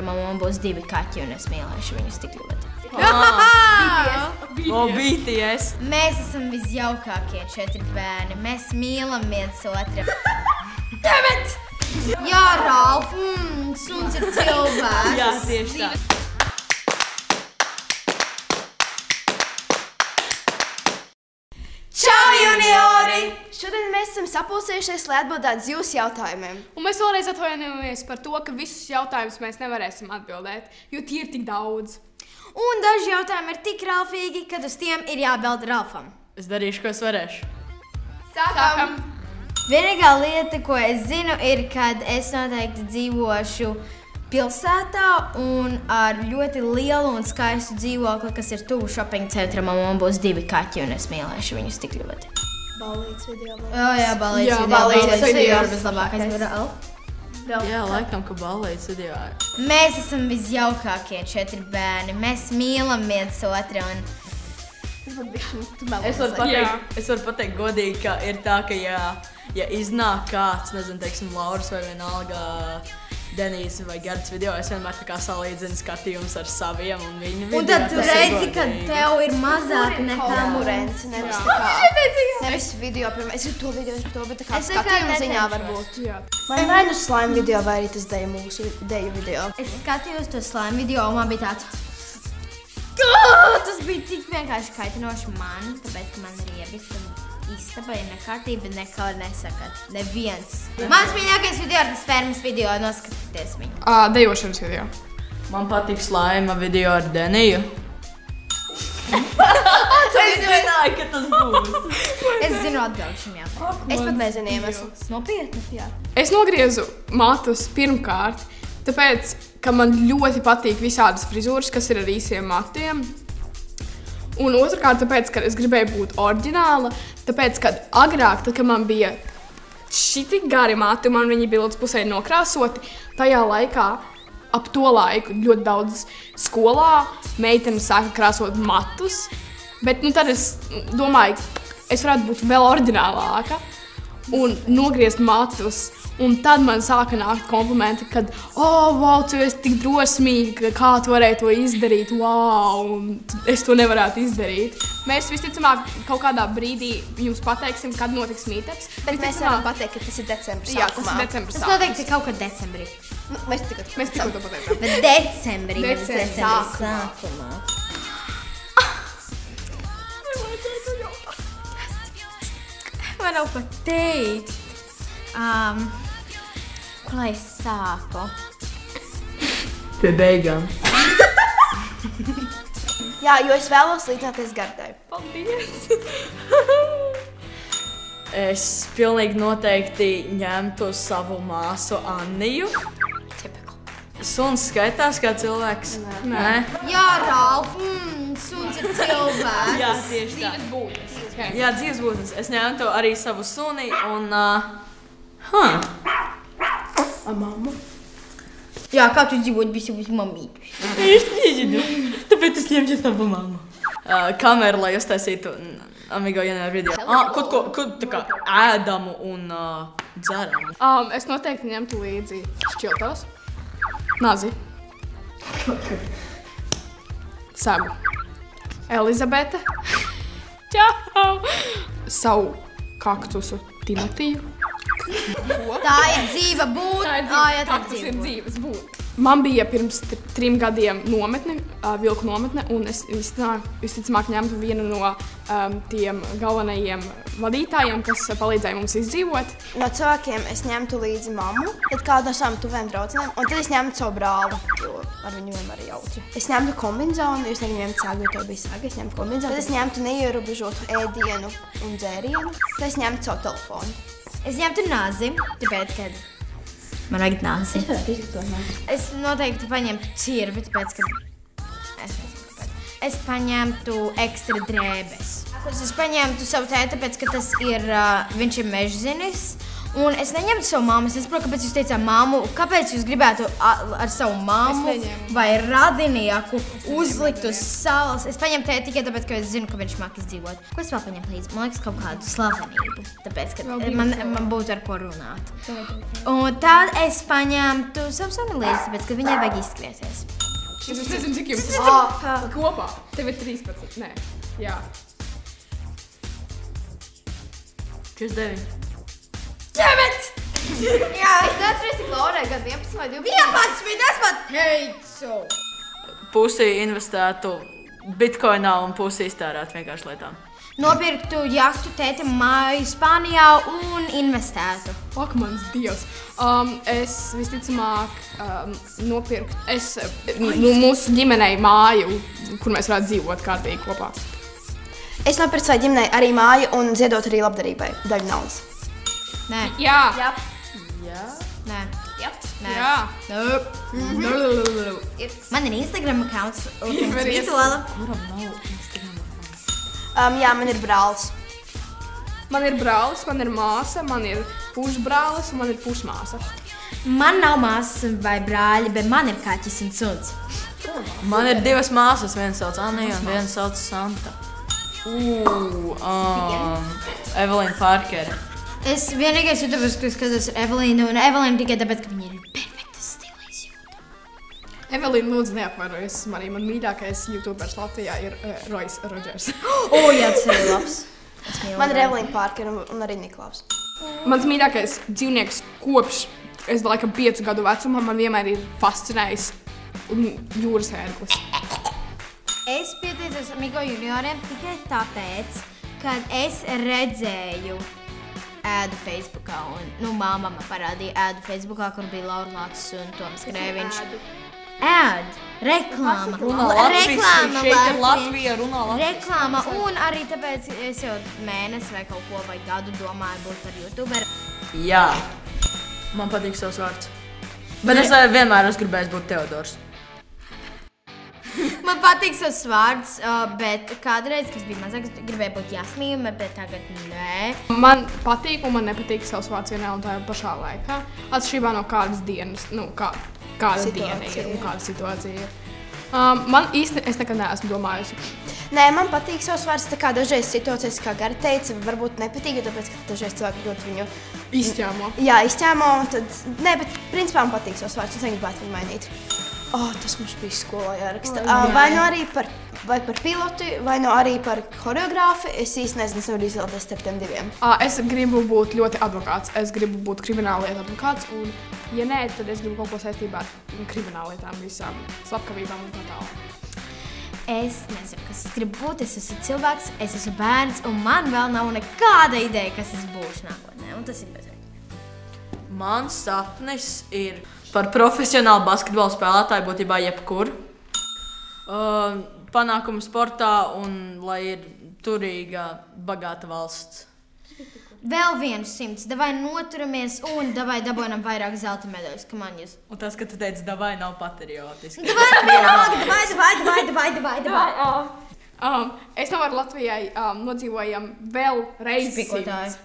mammu būs 2 kaķi, un es mīlēšu viņus tik ļoti. BTS. Mēs esam visjaukākie 4 bērni. Mēs mīlam viens otru. Jā, Ralf, suns ir cilvēks. Jā, tieši tā. Čau, juniori! Šodien mēs esam sapulcējušies, lai atbildētu uz jūsu jautājumiem. Un mēs vēlreiz atvainojamies par to, ka visus jautājumus mēs nevarēsim atbildēt, jo tie ir tik daudz. Un daži jautājumi ir tik ralfīgi, kad uz tiem ir jāatbild Ralfam. Es darīšu, ko es varēšu. Sākam! Vienīgā lieta, ko es zinu, ir, kad es noteikti dzīvošu pilsētā un ar ļoti lielu un skaistu dzīvokli, kas ir tuvu shopping centram, un man būs 2 kaķi, un es mīlēšu viņus tik ļoti. Ballītes video. Jā, ballītes video ir vislabākais. Jā, laikam, ka ballītes video. Mēs esam visjaukākie 4 bērni. Mēs mīlam viens otru. Es varu pateikt godīgi, ka ir tā, ka ja iznāk kāds, nezinu, teiksim, Lauras vai vienalga Denīs vai Gerds video, es vienmēr tā kā salīdzinu skatījums ar saviem un viņu video. Un tad tu redzi, ka tev ir mazāk nekā konkurence, nevis tā kā. Nevis video, piemēram, es gribu to video, bet tā kā skatījuma ziņā varbūt. Man vai nu slime video, vai arī tas deju video. Es skatījos to slime video, un man bija tāds... Tas bija tik vienkārši kaitinoši man, tāpēc, ka man ir iebis un istaba ir nekārtība, nekā nesakat. Neviens. Mans mīļākais video ir tas fermas video, noskatieties viņu. Dejošanas video. Man patīk slime video ar Deniju. Es zināju, ka tas būs. Es zinu atbildi šim jautājumam. Es pat nezinu iemeslu. Nopietni? Jā. Es nogriezu matus pirmkārt, tāpēc, ka man ļoti patīk visādas frizūras, kas ir ar īsiem matiem. Un otrkārt, tāpēc, ka es gribēju būt oriģināla, tāpēc, ka agrāk, tad, kad man bija šitik gari mati, man viņi bija līdz pusē nokrāsoti, tajā laikā, ap to laiku, ļoti daudz skolā meitenes sāka krāsot matus, bet tad es domāju, es varētu būt vēl oriģinālāka un nogriezt matus. Un tad man sāka nākt komplimenti, kad wow, tu esi tik drosmīga, kā tu varēji to izdarīt, wow, un es to nevarētu izdarīt. Mēs visticamāk kaut kādā brīdī jums pateiksim, kad notiks meetups. Bet mēs varam pateikt, ka tas ir decembris sākumā. Jā, tas ir decembris Tas sākumā. noteikti kaut kad decembrī. Mēs tikko to pateicām. Bet decembrī, nevis Decembris decembris sākumā. Man nav pat teikt. Ko lai es sāku? Pie beigām. Jā, jo es vēlos līdzināties Gardai. Paldies! Es pilnīgi noteikti ņemtu savu māsu Anniju. Suns skaitās kā cilvēks? Nē. Jā, Ralf, suns ir cilvēks. Jā, tieši tā. Dzīves būtnes. Okay. Jā, dzīves būtnes. Es ņemtu arī savu suni un... Mamma. Jā, kā tu dzīvot visi būs mamīti? Es nezinu, tāpēc es ņemšu savu mammu. Kameru, lai uztaisītu Amigo Janēra video. Kaut tā kā ēdamu un dzeramu. Es noteikti ņemtu līdzi šķiltavas, nazi, Sagu, Elizabete, čau, savu kaktusu Timotiju. Tā ir dzīva būtne. Jā, tā Tas ir dzīves būtne. Man bija pirms 3 gadiem nometne, vilku nometne, un es visticamāk ņemtu vienu no tiem galvenajiem vadītājiem, kas palīdzēja mums izdzīvot. No cilvēkiem es ņemtu līdzi mammu, tad kādu no savām tuviem draudzenēm, un tad es ņemtu savu brāli, jo ar viņu vienmēr ir jautri. Es ņemtu kombinzonu, jūs neņemt sāgu, jo tev bija sāga, es ņemtu kombinzonu. Tad es ņemtu neierobežotu ēdienu un dzērienu, tad es ņemtu savu telefonu. Es ņemtu nazi, tāpēc, kad man vajag nazi. Es noteikti paņemtu cirvi, tāpēc, ka es nezinu, kāpēc. Es paņemtu ekstra drēbes. Es paņemtu savu tēti, tāpēc, ka tas ir, viņš ir mežzinis, Un es neņemtu savu mammu. Es nesaprotu, kāpēc jūs teicāt mammu. Kāpēc jūs gribētu ar savu mammu vai radinieku uzlikt uz salas? Es paņemu tēti tikai tāpēc, ka es zinu, ka viņš māk izdzīvot. Ko es vēl paņemu līdzi? Man liekas, kaut kādu slavenību. Tāpēc, ka man būtu ar ko runāt. Un tad es paņemtu savu suni līdzi, tāpēc, ka viņai vajag izskrieties. Es nezinu, cik jums kopā. Tev ir 13. Nē, jā. 49. 9! Jā, es neatceros, cik Laurai gadu 11 vai 12. 11! Es pat teicu! Pusi investētu bitcoinā un pusi iztērētu vienkārši lietām. Nopirktu jahtu tētim māju Spānijā un investētu. Ak, mans Dievs. Es visticamāk nopirktu mūsu ģimenei māju, kur mēs varētu dzīvot kārtīgi kopā. Es nopirktu savai ģimenei arī māju un ziedot arī labdarībai daļu naudas. Nē. Jā. Nē. Nē. Jā. Man ir Instagram accounts. Vitola. Kuram nav Instagram accounts? Jā, man ir brālis. Man ir brālis, man ir māsa, man ir pušbrālis un man ir pušmāsa. Man nav māsas vai brāļi, bet man ir kaķis un suns. Man ir 2 māsas, viena sauc Anija un viena sauc Santa. Evelīna Parkere. Es vienīgais YouTubers, kas skatos Evelīnu, un Evelīna tikai tāpēc, ka viņa ir perfektas stilīs jūta. Evelīna, lūdzu, neapvainojies manī. Man mīļākais YouTubers Latvijā ir Royce Rodgers. Jā, tas ir labs. Man ir Evelīna Parkere un arī Niklaus. Mans mīļākais dzīvnieks kopš, es laikam 5 gadu vecumā, man vienmēr ir fascinējis jūras ērglis. Es pieteicos Amigo junioriem tikai tāpēc, kad es redzēju ēdu Facebookā, un māma man parādīja ēdu Facebookā, kur bija Laura Lācis un Toms Krēviņš. Reklāma. Latvija runā Latvijas. Reklāma, un arī tāpēc es jau mēnesi vai kaut ko vai gadu domāju būt par YouTuberu. Jā, man patīk savs vārds. Bet es vienmēr esmu gribējis būt Teodors. Man patīk savs vārds, bet kādreiz, kas bija mazāk, gribēju būt Jasmīna, bet tagad nē. Man patīk un man nepatīk savs vārds vienā un tajā pašā laikā. Atšķirībā no kādas dienas, kāda diena ir un kāda situācija ir. Man īsti, es nekad neesmu domājusi. Nē, man patīk savs vārds, tā kā dažreiz situācijas, kā Gari teica, varbūt nepatīk, tāpēc, ka dažreiz cilvēki ļoti viņu izķēmo. Jā, izķēmo, un tad, nē, bet principā man patīk savs vārds, es negribētu viņu mainīt. Tas mums bija skolā jāraksta. Vai nu arī par pilotu, vai nu arī par choreogrāfi. Es īsti nezinu, es nevaru izvēlēties starp tiem diviem. Es gribu būt ļoti advokāts. Es gribu būt krimināllietu advokāts. Un, ja nē, tad es gribu kaut ko saistībā ar krimināllietām, visām slepkavībām un tā tālāk. Es nezinu, kas es gribu būt. Es esmu cilvēks, es esmu bērns, un man vēl nav nekāda ideja, kas es būšu nākotnē. Un tas ir bezjēga. Mans sapnis ir par profesionālu basketbola spēlētāju būtībā jebkur. Panākumu sportā un lai ir turīga, bagāta valsts. Vēl 100. Davai noturamies un davai dabonam vairāk zelta medaļas. Un tas, ka tu teici, davai nav patriotiski. Davai. Es novēlu Latvijai nodzīvojam vēl reizi Spikotāji.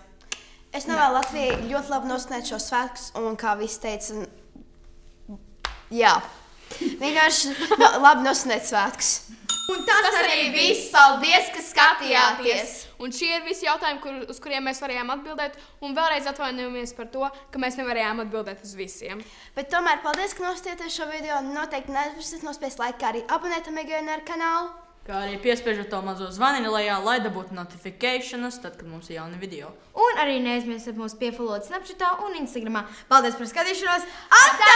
Es novēlu Latvijai ļoti labi nosvinēt šos svētkus un, kā visi teica, jā, vienkārši labi nosvinēt svētkus. Un tas arī viss. Paldies, ka skatījāties! Un šie ir visi jautājumi, uz kuriem mēs varējām atbildēt. Un vēlreiz atvainojamies par to, ka mēs nevarējām atbildēt uz visiem. Bet tomēr paldies, ka nostājāties šo video. Noteikti neaizmirstiet nospiest laiku, kā arī abonēt Amigo junior kanālu. Kā arī piespiežat to mazo zvaniņu lejā, lai dabūtu notificationas, tad, kad mums ir jauni video. Un arī neaizmirstiet mūs piefollowot Snapchatā un Instagramā. Paldies par skatīšanos! Atā!